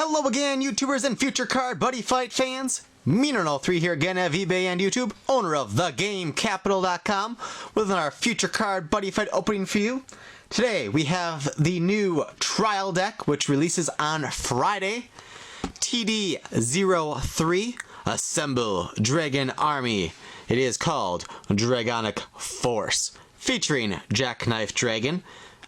Hello again, YouTubers and future card Buddyfight fans. TD03 here again at eBay and YouTube, owner of thegamecapital.com, with our future card Buddyfight opening for you. Today we have the new trial deck, which releases on Friday. TD03, Assemble Dragon Army. It is called Dragonic Force, featuring Jackknife Dragon.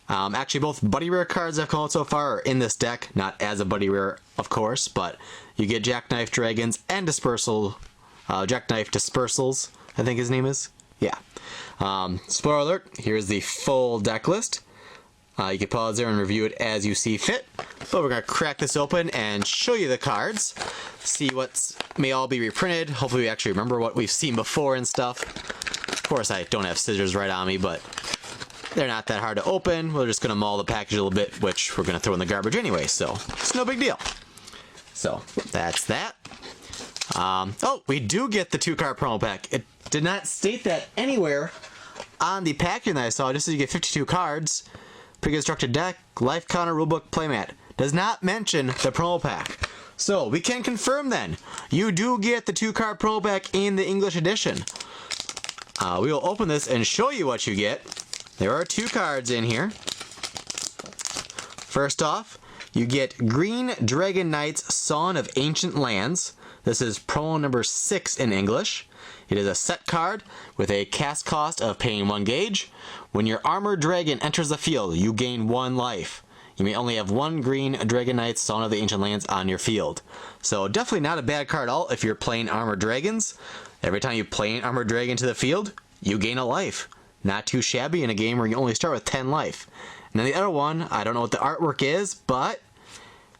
Actually, both Buddy Rare cards I've come out so far are in this deck, not as a Buddy Rare, of course, but you get Jackknife Dragons and Dispersal, Jackknife Dispersals, I think his name is. Yeah. Spoiler alert, here's the full deck list. You can pause there and review it as you see fit. But we're going to crack this open and show you the cards. See what may all be reprinted. Hopefully we actually remember what we've seen before and stuff. Of course, I don't have scissors right on me, but they're not that hard to open. We're just going to maul the package a little bit, which we're going to throw in the garbage anyway, so it's no big deal. So, that's that. Oh, we do get the 2-card promo pack. It did not state that anywhere on the packaging that I saw, just so you get 52 cards. Pre-constructed deck, life counter, rulebook, playmat. Does not mention the promo pack. So, we can confirm then, you do get the 2-card promo pack in the English edition. We will open this and show you what you get. There are 2 cards in here. First off, you get Green Dragon Knight's Son of Ancient Lands. This is promo number 6 in English. It is a set card with a cast cost of paying 1 gauge. When your armored dragon enters the field, you gain 1 life. You may only have 1 Green Dragon Knight's Son of the Ancient Lands on your field. So definitely not a bad card at all if you're playing armored dragons. Every time you play an armored dragon to the field, you gain a life. Not too shabby in a game where you only start with 10 life. And then the other one, I don't know what the artwork is, but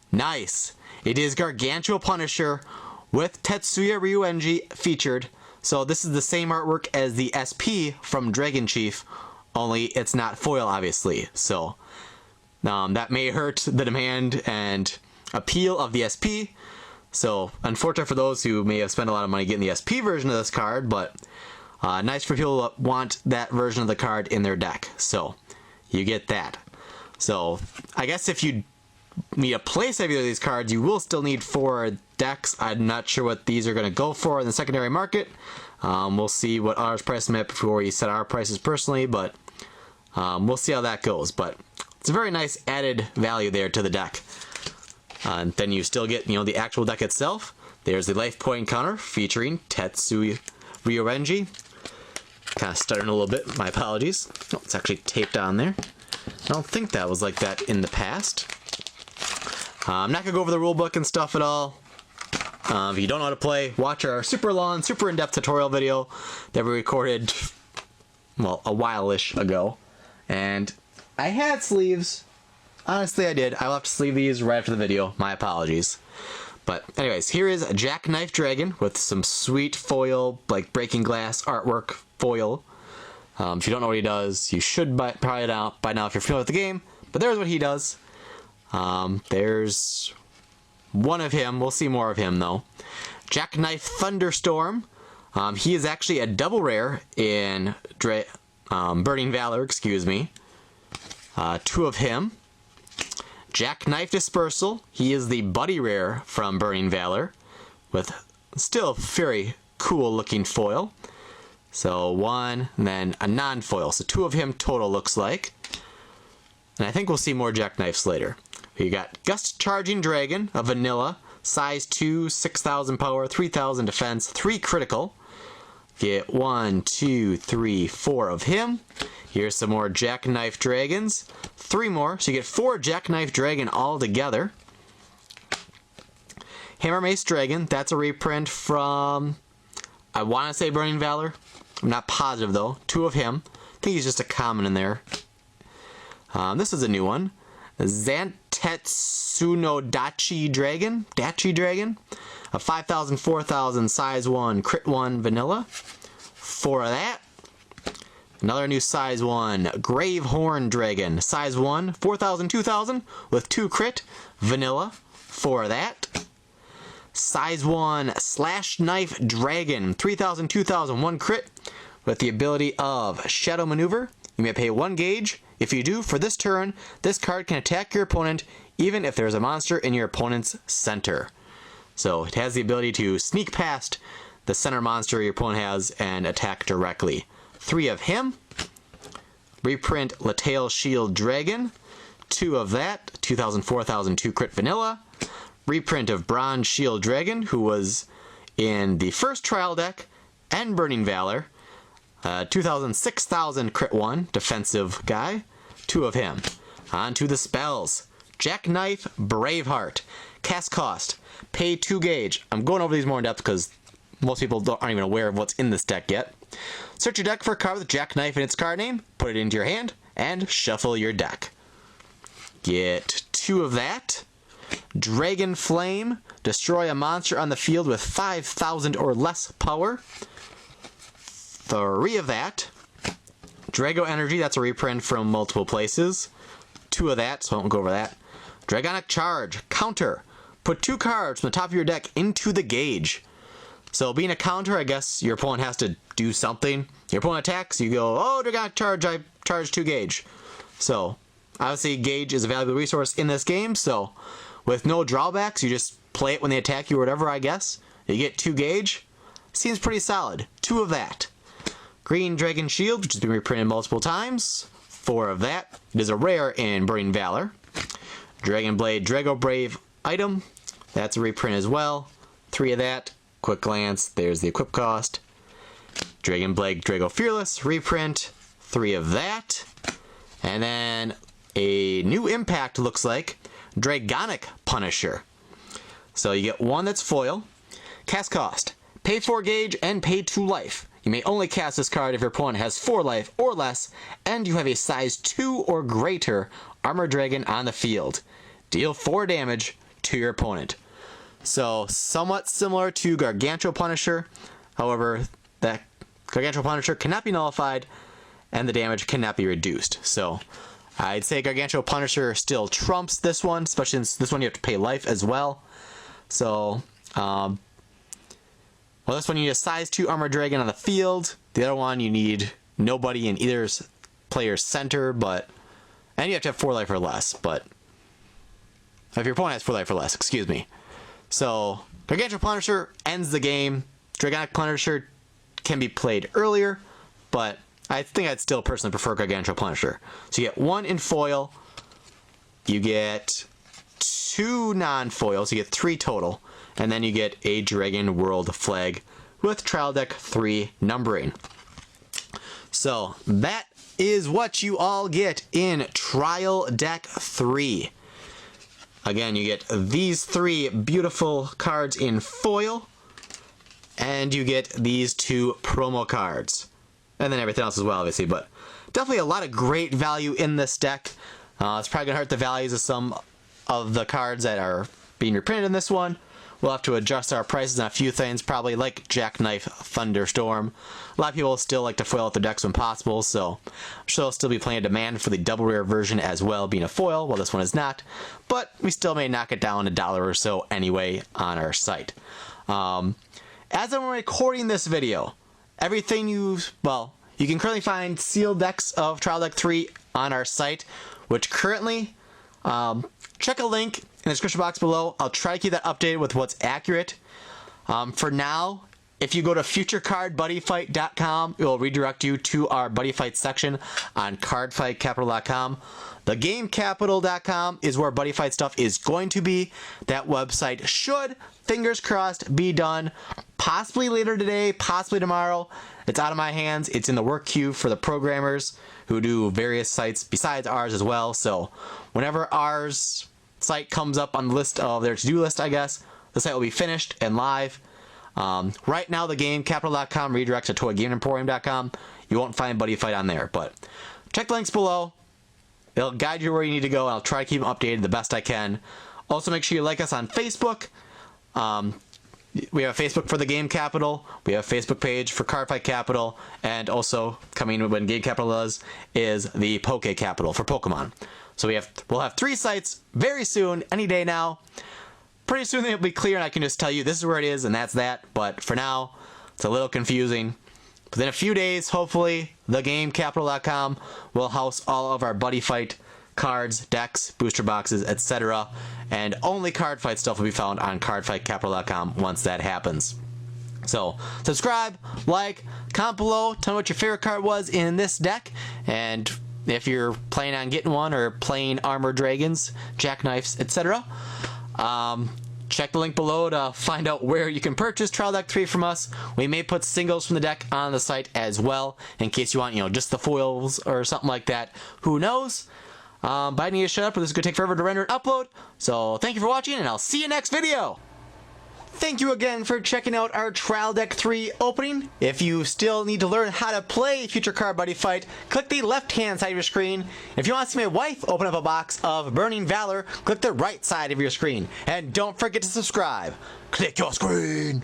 nice. It is Gargantua Punisher with Tetsuya Ryuenji featured. So this is the same artwork as the SP from Dragon Chief, only it's not foil, obviously. So that may hurt the demand and appeal of the SP. So unfortunate for those who may have spent a lot of money getting the SP version of this card, but nice for people that want that version of the card in their deck. So you get that. So I guess if you need a place of either of these cards, you will still need 4 decks. I'm not sure what these are going to go for in the secondary market. We'll see what ours price them at before we set our prices personally, but we'll see how that goes. But it's a very nice added value there to the deck. And then you still get, the actual deck itself. There's the life point counter featuring Tetsuya Ryuenji. Kind of stuttering a little bit, my apologies. Oh, it's actually taped on there. I don't think that was like that in the past. I'm not going to go over the rulebook and stuff at all. If you don't know how to play, watch our super long, super in-depth tutorial video that we recorded, well, a while-ish ago. And I had sleeves. Honestly, I did. I'll have to sleeve these right after the video. My apologies. But anyways, here is Jackknife Dragon with some sweet foil, like breaking glass artwork foil. If you don't know what he does, you should probably know by now if you're familiar with the game. But there's what he does. There's one of him. We'll see more of him though. Jackknife Thunderstorm. He is actually a double rare in Burning Valor. Excuse me. 2 of him. Jackknife Dispersal. He is the Buddy Rare from Burning Valor, with still very cool looking foil. So 1, and then a non-foil. So 2 of him total looks like. And I think we'll see more Jackknifes later. We got Gust Charging Dragon, a vanilla, size 2, 6,000 power, 3,000 defense, 3 critical. Get 1, 2, 3, 4 of him. Here's some more Jackknife Dragons. 3 more, so you get 4 Jackknife Dragon all together. Hammer Mace Dragon, that's a reprint from, I want to say Burning Valor. I'm not positive though. 2 of him. I think he's just a common in there. This is a new one. Zantetsuno Dachi Dragon. A 5,000, 4,000, size 1, crit 1, vanilla. 4 of that. Another new size 1, Gravehorn Dragon. Size 1, 4,000, 2,000, with 2 crit, vanilla. 4 of that. Size 1, Slash Knife Dragon. 3,000, 2,000, 1 crit, with the ability of Shadow Maneuver. You may pay 1 gauge. If you do, for this turn, this card can attack your opponent even if there's a monster in your opponent's center. So it has the ability to sneak past the center monster your opponent has and attack directly. 3 of him. Reprint Latail Shield Dragon. 2 of that. 2000-4002 crit vanilla. Reprint of Bronze Shield Dragon, who was in the first trial deck, and Burning Valor. 2000-6000 crit 1, defensive guy. 2 of him. On to the spells. Jackknife Braveheart. Cast cost. Pay 2 gauge. I'm going over these more in depth because most people aren't even aware of what's in this deck yet. Search your deck for a card with Jackknife in its card name, put it into your hand, and shuffle your deck. Get 2 of that. Dragon Flame. Destroy a monster on the field with 5,000 or less power. 3 of that. Drago Energy, that's a reprint from multiple places. 2 of that, so I won't go over that. Dragonic Charge. Counter. Put 2 cards from the top of your deck into the gauge. So being a counter, I guess your opponent has to do something. Your opponent attacks, you go, oh, Dragonic Charge, I charge 2 gauge. So, obviously, gauge is a valuable resource in this game, so with no drawbacks, you just play it when they attack you or whatever, I guess. You get 2 gauge. Seems pretty solid. 2 of that. Green Dragon Shield, which has been reprinted multiple times. 4 of that. It is a rare in Burning Valor. Dragon Blade Drago Brave item. That's a reprint as well. 3 of that. Quick glance, there's the equip cost. Dragon Blade Drago Fearless, reprint. 3 of that. And then a new impact looks like Dragonic Punisher. So you get 1 that's foil. Cast cost. Pay 4 gauge and pay 2 life. You may only cast this card if your opponent has 4 life or less, and you have a size 2 or greater armor dragon on the field. Deal 4 damage to your opponent. So, somewhat similar to Gargantuan Punisher. However, that Gargantuan Punisher cannot be nullified, and the damage cannot be reduced. So, I'd say Gargantuan Punisher still trumps this one, especially since this one you have to pay life as well. So, well, this one you need a size 2 armor dragon on the field. The other one you need nobody in either player's center, and you have to have 4 life or less, but if your opponent has 4 life or less, excuse me. So, Gargantuan Punisher ends the game. Dragonic Punisher can be played earlier, but I think I'd still personally prefer Gargantuan Punisher. So you get 1 in foil, you get 2 non-foils, you get 3 total, and then you get a Dragon World Flag with Trial Deck 3 numbering. So that is what you all get in Trial Deck 3. Again, you get these 3 beautiful cards in foil, and you get these 2 promo cards. And then everything else as well, obviously, but definitely a lot of great value in this deck. It's probably going to hurt the values of some of the cards that are being reprinted in this one. We'll have to adjust our prices on a few things, probably like Jackknife Thunderstorm. A lot of people still like to foil out their decks when possible, so I'm sure there'll still be plenty of demand for the double rare version as well, being a foil, while this one is not. But we still may knock it down $1 or so anyway on our site. As I'm recording this video, everything you can currently find sealed decks of Trial Deck 3 on our site, which currently, check a link in the description box below. I'll try to keep that updated with what's accurate. For now, if you go to futurecardbuddyfight.com, it will redirect you to our Buddyfight section on cardfightcapital.com. Thegamecapital.com is where Buddyfight stuff is going to be. That website should, fingers crossed, be done possibly later today, possibly tomorrow. It's out of my hands. It's in the work queue for the programmers who do various sites besides ours as well. So whenever ours site comes up on the list of their to-do list, I guess, the site will be finished and live. Right now, thegamecapital.com redirects to toygameemporium.com. You won't find Buddyfight on there, but check the links below. It'll guide you where you need to go, and I'll try to keep them updated the best I can. Also, make sure you like us on Facebook. We have a Facebook for the Game Capital. We have a Facebook page for Cardfight Capital, and also coming when Game Capital does is the Poke Capital for Pokemon. So we'll have 3 sites very soon, any day now. Pretty soon it'll be clear, and I can just tell you this is where it is, and that's that. But for now, it's a little confusing. Within a few days, hopefully, thegamecapital.com will house all of our Buddyfight cards, decks, booster boxes, etc. And only card fight stuff will be found on cardfightcapital.com once that happens. So subscribe, like, comment below, tell me what your favorite card was in this deck, and if you're planning on getting one or playing armored dragons, jackknives, etc. Check the link below to find out where you can purchase Trial Deck 3 from us. We may put singles from the deck on the site as well, in case you want, just the foils or something like that. Who knows? But I need to shut up, or this is going to take forever to render and upload. So thank you for watching, and I'll see you next video! Thank you again for checking out our Trial Deck 3 opening. If you still need to learn how to play Future Card Buddyfight, click the left-hand side of your screen. If you want to see my wife open up a box of Burning Valor, click the right side of your screen. And don't forget to subscribe. Click your screen!